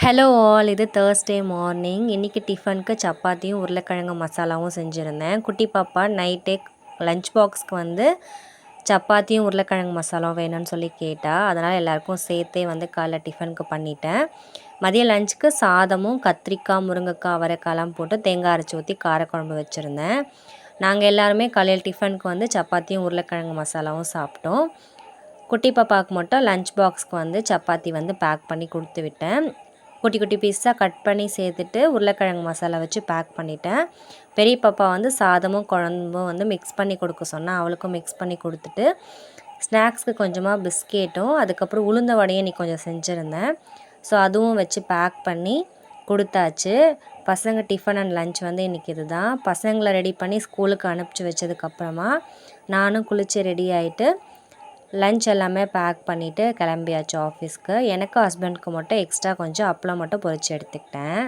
Hello all, இது Thursday morning. இன்றைக்கி டிஃபனுக்கு சப்பாத்தியும் உருளைக்கிழங்கு மசாலாவும் செஞ்சுருந்தேன். குட்டி பாப்பா நைட்டே லஞ்ச் பாக்ஸ்க்கு வந்து சப்பாத்தியும் உருளைக்கிழங்கு மசாலாவும் வேணும்னு சொல்லி கேட்டால், அதனால் எல்லாேருக்கும் சேர்த்தே வந்து காலைல டிஃபனுக்கு பண்ணிட்டேன். மதிய லஞ்சுக்கு சாதமும் கத்திரிக்காய், முருங்கைக்காய், அவரைக்காய்லாம் போட்டு தேங்காய் அரைச்சி ஊற்றி காரக்குழம்பு வச்சுருந்தேன். நாங்கள் எல்லாருமே காலையில் டிஃபனுக்கு வந்து சப்பாத்தியும் உருளைக்கிழங்கு மசாலாவும் சாப்பிட்டோம். குட்டி பாப்பாவுக்கு மட்டும் லஞ்ச் பாக்ஸ்க்கு வந்து சப்பாத்தி வந்து பேக் பண்ணி கொடுத்து விட்டேன். குட்டி குட்டி பீஸாக கட் பண்ணி சேர்த்துட்டு உருளைக்கிழங்கு மசாலா வச்சு பேக் பண்ணிட்டேன். பெரிய பாப்பா வந்து சாதமும் குழம்பும் வந்து மிக்ஸ் பண்ணி கொடுக்க சொன்னால் அவளுக்கும் மிக்ஸ் பண்ணி கொடுத்துட்டு, ஸ்நாக்ஸ்க்கு கொஞ்சமாக பிஸ்கெட்டும் அதுக்கப்புறம் உளுந்த வடையும் இன்றைக்கி கொஞ்சம் செஞ்சுருந்தேன். ஸோ அதுவும் வச்சு பேக் பண்ணி கொடுத்தாச்சு. பசங்க டிஃபன் அண்ட் லஞ்ச் வந்து இன்றைக்கி இதுதான். பசங்களை ரெடி பண்ணி ஸ்கூலுக்கு அனுப்பிச்சி வச்சதுக்கப்புறமா நானும் குளித்து ரெடி ஆகிட்டு லஞ்ச் எல்லாமே பேக் பண்ணிவிட்டு கிளம்பியாச்சு ஆஃபீஸ்க்கு. எனக்கு ஹஸ்பண்ட்க்கு மட்டும் எக்ஸ்ட்ரா கொஞ்சம் அப்பளம் மட்டும் பொரித்து எடுத்துக்கிட்டேன்.